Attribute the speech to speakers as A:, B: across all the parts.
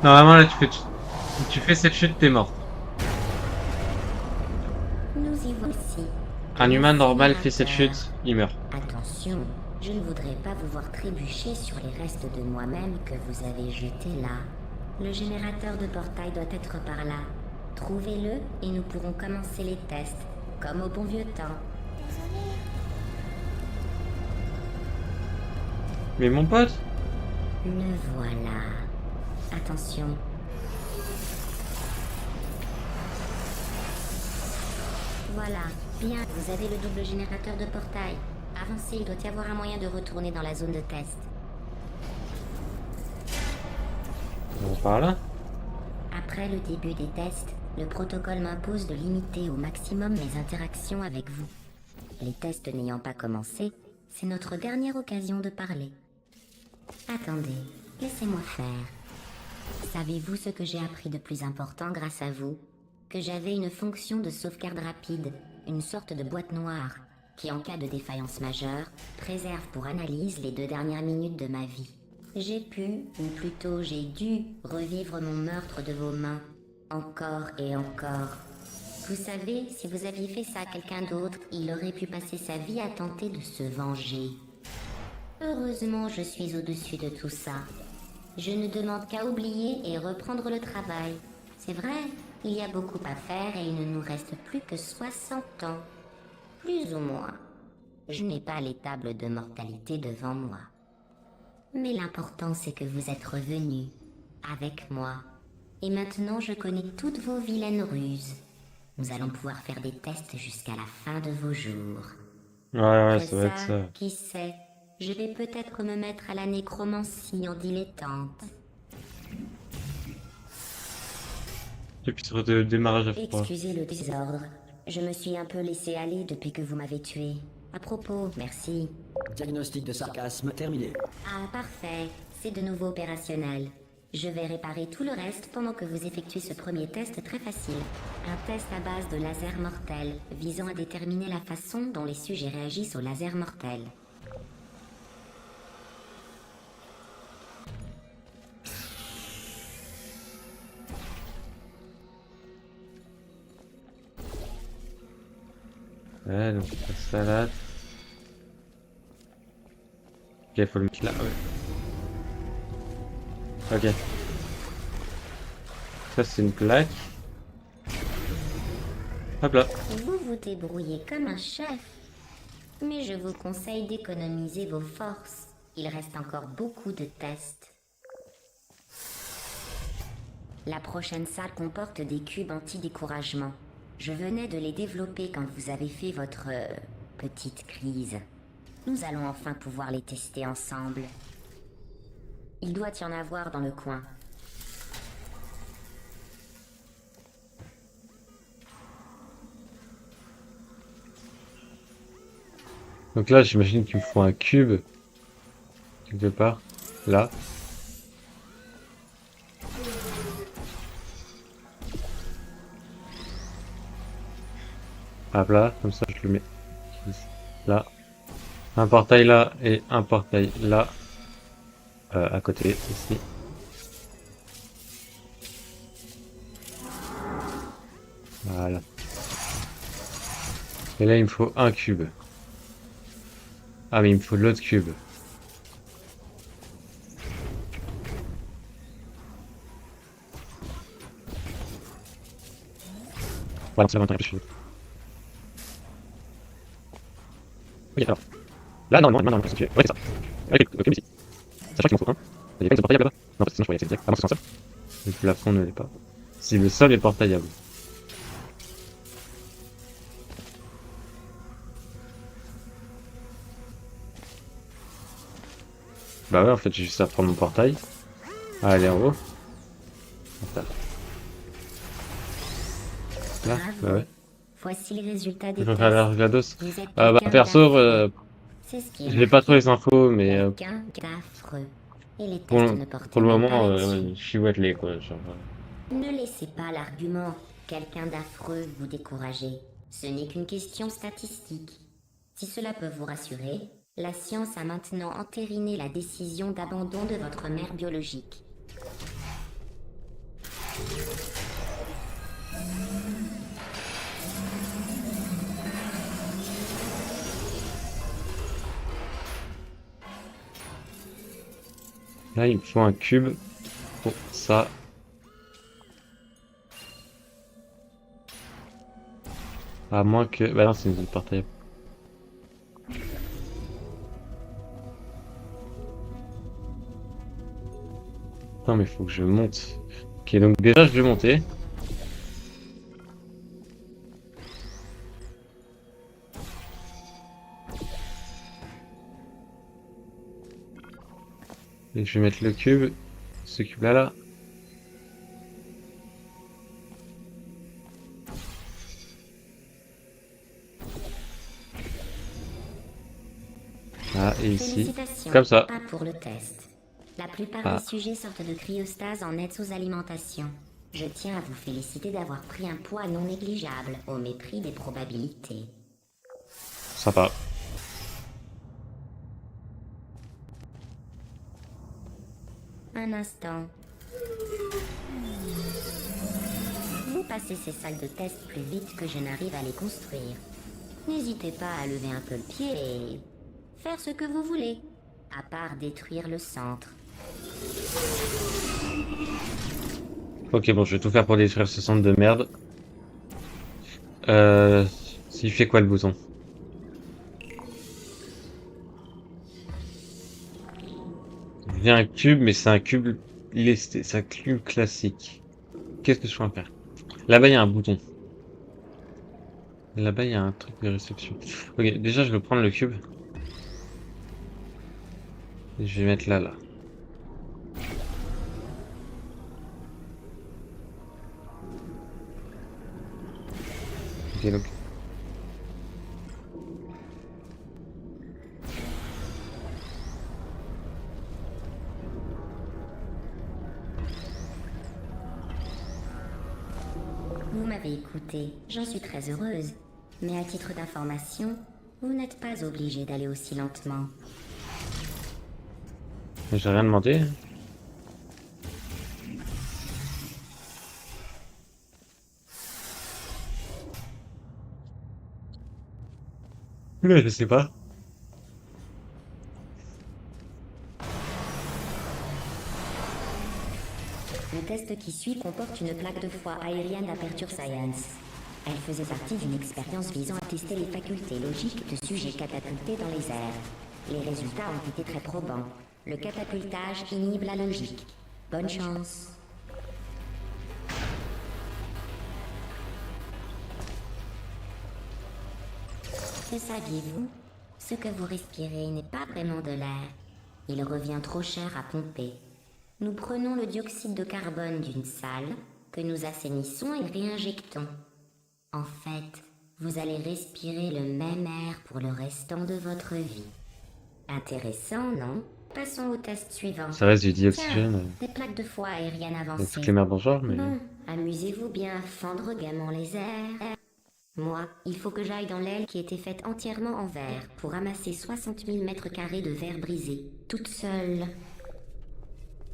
A: Normalement, là, tu fais cette chute, t'es mort.
B: Nous y voici.
A: Un humain normal fait cette
B: L'incinérateur.
A: chute, il meurt.
B: Attention, je ne voudrais pas vous voir trébucher sur les restes de moi-même que vous avez jetés là. Le générateur de portail doit être par là. Trouvez-le et nous pourrons commencer les tests, comme au bon vieux temps.
A: Mais mon pote?
B: Le voilà. Attention. Voilà, bien, vous avez le double générateur de portail. Avancez, il doit y avoir un moyen de retourner dans la zone de test.
A: Par là?
B: Après le début des tests, le protocole m'impose de limiter au maximum mes interactions avec vous. Les tests n'ayant pas commencé, c'est notre dernière occasion de parler. Attendez, laissez-moi faire. Savez-vous ce que j'ai appris de plus important grâce à vous? Que j'avais une fonction de sauvegarde rapide, une sorte de boîte noire, qui en cas de défaillance majeure, préserve pour analyse les 2 dernières minutes de ma vie. J'ai pu, ou plutôt j'ai dû, revivre mon meurtre de vos mains, encore et encore. Vous savez, si vous aviez fait ça à quelqu'un d'autre, il aurait pu passer sa vie à tenter de se venger. Heureusement, je suis au-dessus de tout ça. Je ne demande qu'à oublier et reprendre le travail. C'est vrai, il y a beaucoup à faire et il ne nous reste plus que 60 ans. Plus ou moins. Je n'ai pas les tables de mortalité devant moi. Mais l'important c'est que vous êtes revenus, avec moi. Et maintenant je connais toutes vos vilaines ruses. Nous allons pouvoir faire des tests jusqu'à la fin de vos jours.
A: Ouais,
B: Après
A: ça va être
B: ça,
A: ça.
B: qui sait, je vais peut-être me mettre à la nécromancie en dilettante.
A: Et puis sur le démarrage à froid.
B: Excusez le désordre. Je me suis un peu laissé aller depuis que vous m'avez tué. À propos, merci.
C: Diagnostic de sarcasme terminé.
B: Ah, parfait. C'est de nouveau opérationnel. Je vais réparer tout le reste pendant que vous effectuez ce premier test très facile. Un test à base de laser mortel, visant à déterminer la façon dont les sujets réagissent au laser mortel.
A: Ouais, donc ça là. Ok, faut le mettre là, ouais. Ok. Ça, c'est une plaque. Hop là.
B: Vous vous débrouillez comme un chef. Mais je vous conseille d'économiser vos forces. Il reste encore beaucoup de tests. La prochaine salle comporte des cubes anti-découragement. Je venais de les développer quand vous avez fait votre petite crise. Nous allons enfin pouvoir les tester ensemble. Il doit y en avoir dans le coin.
A: Donc là, j'imagine qu'il me faut un cube. Quelque part. Là. Hop là, comme ça je le mets là. Un portail là et un portail là. À côté, ici. Voilà. Et là il me faut un cube. Ah mais il me faut l'autre cube. Voilà, c'est la montagne. Ok, alors. Là, normalement, non, c'est ouais, c'est ça. Ok, ok, mais ici. Sachant qu'il m'en faut un. Il y a pas de portail là-bas. Non, parce que sinon je pourrais y accéder direct. Ah non, c'est un seul. Le plafond ne l'est pas. Si le sol est portaillable. Bah ouais, en fait, j'ai juste à prendre mon portail. À aller en haut. Hop là. Là, bah ouais.
B: Voici les résultats des
A: Je vais faire
B: tests.
A: la GLaDOS.
B: Vous êtes
A: Bah
B: quelqu'un
A: perso,
B: d'affreux. C'est ce qui est
A: j'ai pas trop les
B: marqué.
A: infos, mais
B: Quelqu'un d'affreux. Et les
A: pour,
B: tests ne portaient
A: pour le
B: même pas
A: moment,
B: là-dessus.
A: je suis Watley quoi. Genre,
B: Ne laissez pas l'argument quelqu'un d'affreux vous décourager. Ce n'est qu'une question statistique. Si cela peut vous rassurer, la science a maintenant entériné la décision d'abandon de votre mère biologique.
A: Là, il me faut un cube pour ça. À moins que... Bah non, c'est une zone partagée. Non, mais il faut que je monte. Ok, donc déjà, je vais monter. Et je vais mettre le cube. Ce cube-là, là. Ah, et ici.
B: Félicitations.
A: Comme ça.
B: Pas pour le test. La plupart
A: Ah.
B: des sujets sortent de cryostase en aide sous alimentation. Je tiens à vous féliciter d'avoir pris un poids non négligeable au mépris des probabilités.
A: Sympa.
B: Un instant. Vous passez ces salles de test plus vite que je n'arrive à les construire. N'hésitez pas à lever un peu le pied et faire ce que vous voulez, à part détruire le centre.
A: Ok, bon, je vais tout faire pour détruire ce centre de merde. Il fait quoi le bouton? Il y a un cube, mais c'est un cube lesté, c'est un cube classique. Qu'est-ce que je peux en faire? Là-bas, il y a un bouton. Là-bas, il y a un truc de réception. Ok, déjà, je vais prendre le cube. Et je vais mettre là. Ok, donc.
B: Vous m'avez écouté, j'en suis très heureuse. Mais à titre d'information, vous n'êtes pas obligé d'aller aussi lentement.
A: J'ai rien demandé. Mais je sais pas.
B: Le test qui suit comporte une plaque de foie aérienne d'Aperture Science. Elle faisait partie d'une expérience visant à tester les facultés logiques de sujets catapultés dans les airs. Les résultats ont été très probants. Le catapultage inhibe la logique. Bonne chance. Que saviez-vous? Ce que vous respirez n'est pas vraiment de l'air. Il revient trop cher à pomper. Nous prenons le dioxyde de carbone d'une salle, que nous assainissons et réinjectons. En fait, vous allez respirer le même air pour le restant de votre vie. Intéressant, non? Passons au test suivant.
A: Ça reste du
B: Tiens,
A: dioxygène.
B: des plaques de foie aériennes
A: Avec
B: avancées.
A: toutes les merdes en genre, mais.
B: Bon, amusez-vous bien à fendre gaiement les airs. Moi, il faut que j'aille dans l'aile qui était faite entièrement en verre pour ramasser 60 000 mètres carrés de verre brisé, toute seule.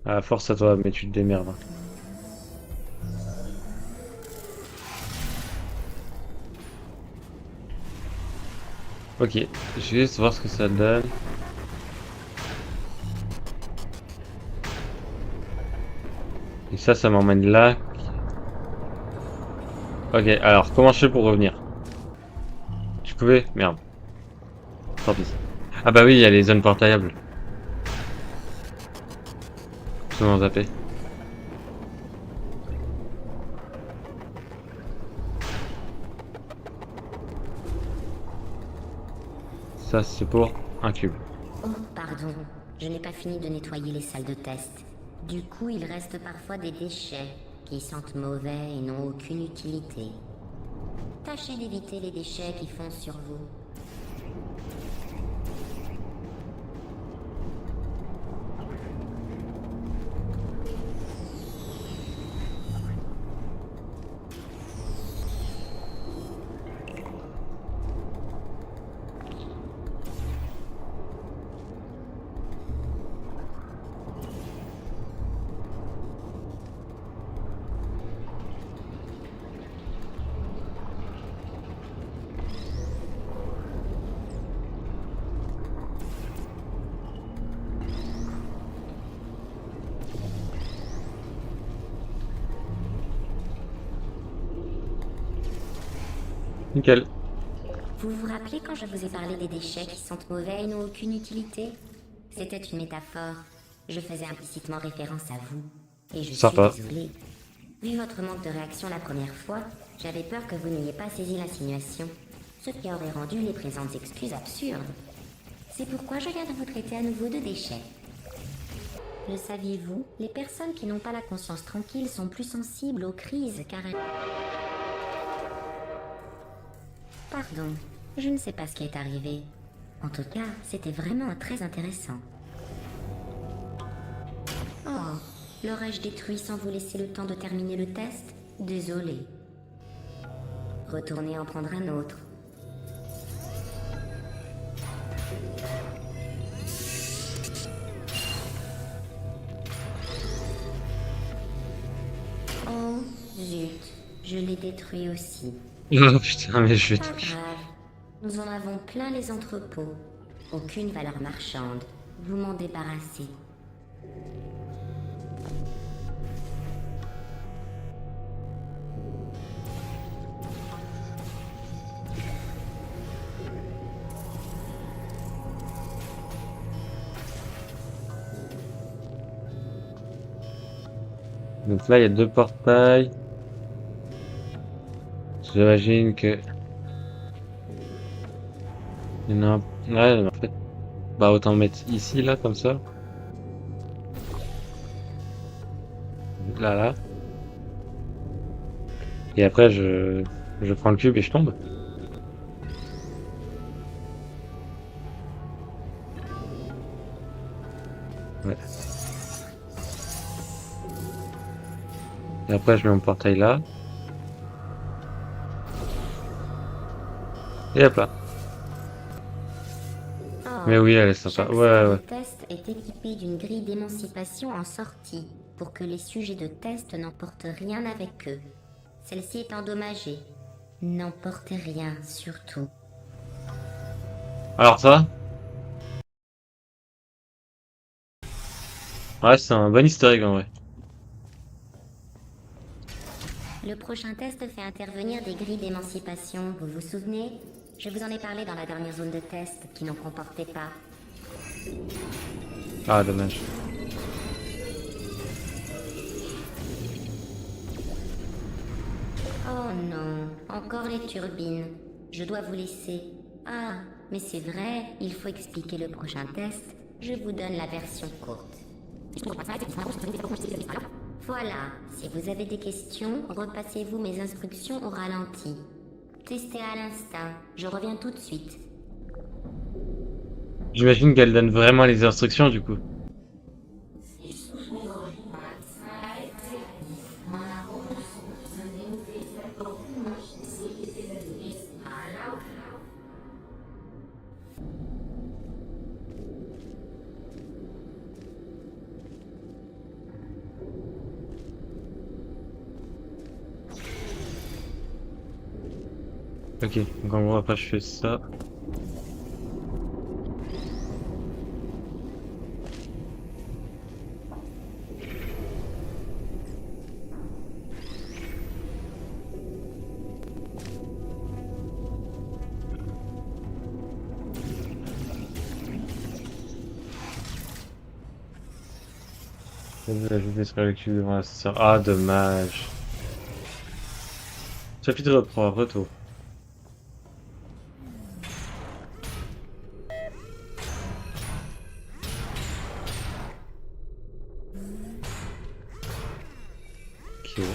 A: Ah, force à toi, mais tu te démerdes. Ok, je vais juste voir ce que ça donne. Et ça m'emmène là. Ok, alors comment je fais pour revenir? Je pouvais? Merde. Tant pis. Ah bah oui, il y a les zones portables. Je peux m'en zapper. Ça c'est pour un cube.
B: Oh, pardon, je n'ai pas fini de nettoyer les salles de test. Du coup, il reste parfois des déchets qui sentent mauvais et n'ont aucune utilité. Tâchez d'éviter les déchets qui foncent sur vous.
A: Nickel.
B: Vous vous rappelez quand je vous ai parlé des déchets qui sentent mauvais et n'ont aucune utilité? C'était une métaphore. Je faisais implicitement référence à vous. Et je
A: Sympa.
B: suis désolée. Vu votre manque de réaction la première fois, j'avais peur que vous n'ayez pas saisi l'insinuation, ce qui aurait rendu les présentes excuses absurdes. C'est pourquoi je viens de vous traiter à nouveau de déchets. Le saviez-vous? Les personnes qui n'ont pas la conscience tranquille sont plus sensibles aux crises car elles... Pardon, je ne sais pas ce qui est arrivé. En tout cas, c'était vraiment très intéressant. Oh, l'aurais-je détruit sans vous laisser le temps de terminer le test? Désolé. Retournez en prendre un autre. Oh, zut, je l'ai détruit aussi.
A: Oh putain, mais je vais
B: Pas
A: tout.
B: grave, nous en avons plein les entrepôts. Aucune valeur marchande. Vous m'en débarrassez.
A: Donc là, il y a 2 portails. J'imagine que... Il y en a un... Ouais, mais en fait... Bah autant mettre ici, là, comme ça. Là, là. Et après, je prends le cube et je tombe. Ouais. Et après, je mets mon portail là. Et hop là.
B: Oh,
A: Mais oui, elle est sympa.
B: chaque
A: Ouais,
B: salle
A: ouais.
B: de test est équipée d'une grille d'émancipation en sortie pour que les sujets de test n'emportent rien avec eux. Celle-ci est endommagée. N'emportez rien, surtout.
A: Alors ça? Ouais, c'est un bon historique en vrai.
B: Le prochain test fait intervenir des grilles d'émancipation, vous vous souvenez? Je vous en ai parlé dans la dernière zone de test qui n'en comportait pas.
A: Ah, dommage.
B: Oh non, encore les turbines. Je dois vous laisser. Ah, mais c'est vrai, il faut expliquer le prochain test. Je vous donne la version courte. Voilà, si vous avez des questions, repassez-vous mes instructions au ralenti. Testez à l'instinct, je reviens tout de suite.
A: J'imagine qu'elle donne vraiment les instructions du coup. Ok, donc en gros après je fais ça. Je vais sur le cul devant l'ascenseur. Ah dommage. Chapitre 3, retour. Ok.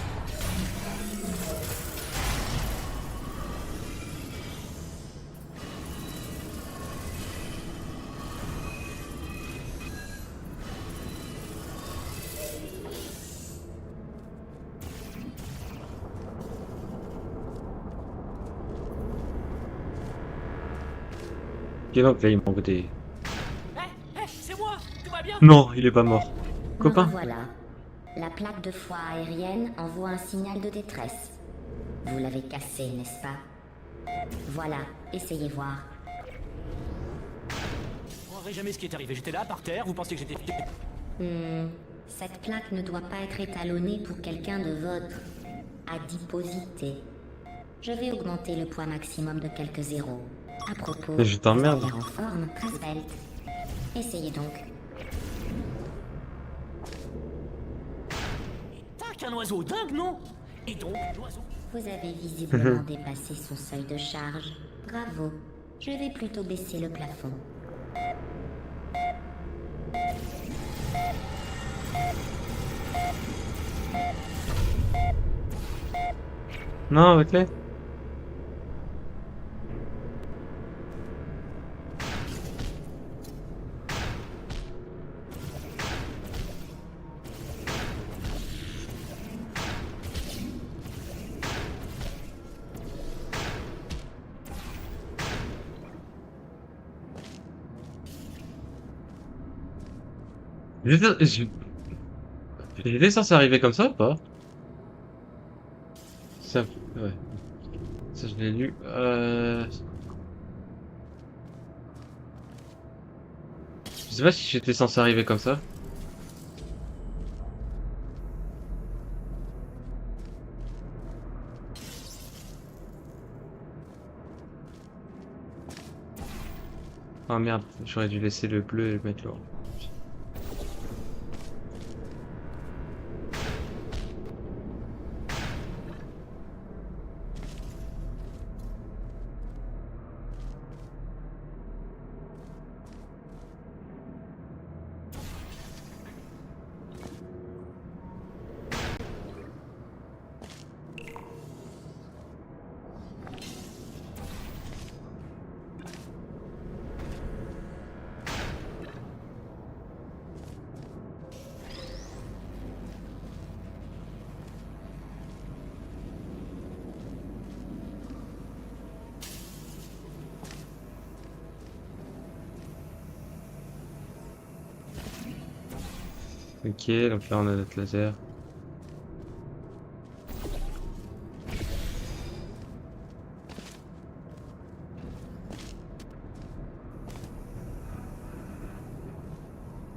A: Ok, donc là il manque des...
D: C'est moi. Tout va bien?
A: Non, il est pas mort.
B: Me
A: Copain?
B: revoilà. La plaque de foi aérienne envoie un signal de détresse. Vous l'avez cassé, n'est-ce pas? Voilà, essayez voir.
D: Vous croirez jamais ce qui est arrivé. J'étais là, par terre. Vous pensiez que j'étais...
B: Cette plaque ne doit pas être étalonnée pour quelqu'un de votre adiposité. Je vais augmenter le poids maximum de quelques zéros. À propos,
A: Mais je t'emmerde.
B: vous avez l'air en forme, très svelte. Essayez donc.
D: T'as qu'un oiseau dingue, non? Et donc, l'oiseau.
B: Vous avez visiblement dépassé son seuil de charge. Bravo. Je vais plutôt baisser le plafond.
A: Non, ok. J'étais censé arriver comme ça ou pas? Ça, ouais. Ça, je l'ai lu. Je sais pas si j'étais censé arriver comme ça. Ah merde, j'aurais dû laisser le bleu et le mettre là. Ok, donc là on a notre laser.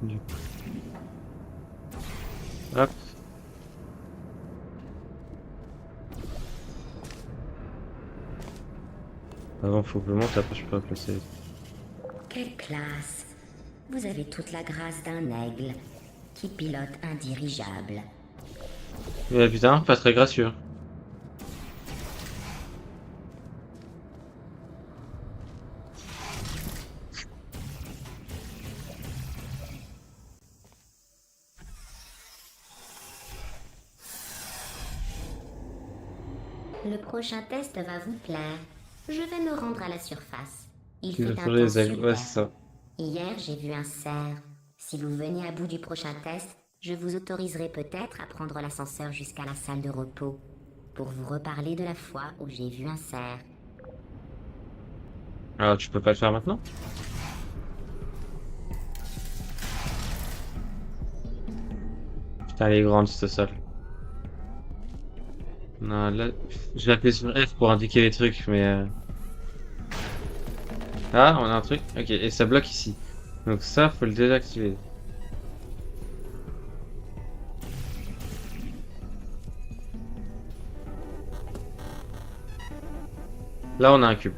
A: Du coup. Hop. Avant faut que je monte, après je peux placer.
B: Quelle classe. Vous avez toute la grâce d'un aigle qui pilote un dirigeable.
A: Mais putain, pas très gracieux.
B: Le prochain test va vous plaire. Je vais me rendre à la surface. Il
A: Il
B: fait
A: faut
B: un
A: les
B: temps
A: aigles, ouais,
B: super.
A: c'est ça.
B: Hier, j'ai vu un cerf. Si vous venez à bout du prochain test, je vous autoriserai peut-être à prendre l'ascenseur jusqu'à la salle de repos pour vous reparler de la fois où j'ai vu un cerf.
A: Alors tu peux pas le faire maintenant? Putain, elle est grande cette salle. Non, là, je l'appuie sur F pour indiquer les trucs, mais... Ah, on a un truc. Ok, et ça bloque ici. Donc ça, faut le désactiver. Là, on a un cube.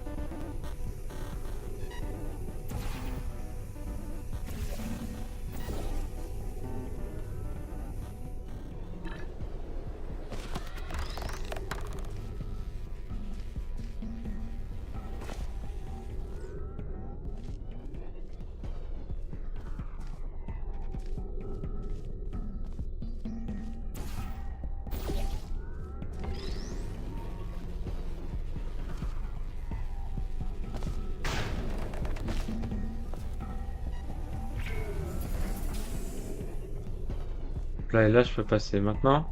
A: Là et là, je peux passer. Maintenant,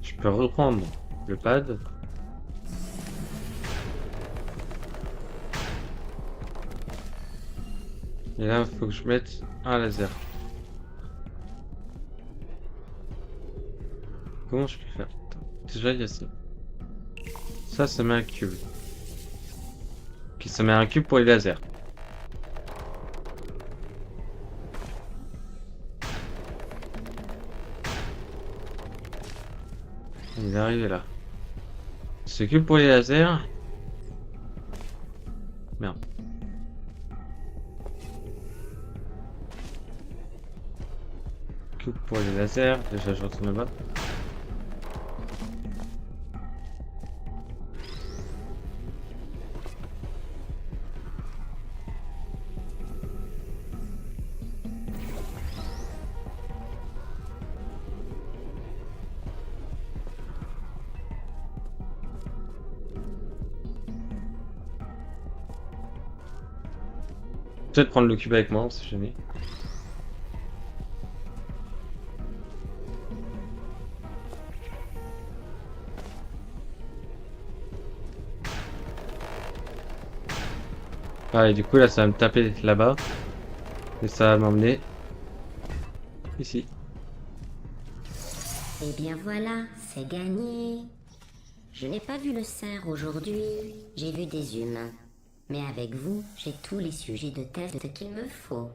A: je peux reprendre le pad. Et là, il faut que je mette un laser. Comment je peux faire? Attends. Déjà, il y a ça. Ça met un cube. Puis ça met un cube pour les lasers. Il est arrivé là. C'est que pour les lasers. Merde. Que pour les lasers. Déjà, je retourne là-bas. Peut-être prendre le cube avec moi, on sait jamais. Ah, et du coup là ça va me taper là-bas. Et ça va m'emmener ici.
B: Eh bien voilà, c'est gagné. Je n'ai pas vu le cerf aujourd'hui, j'ai vu des humains. Mais avec vous, j'ai tous les sujets de test qu'il me faut.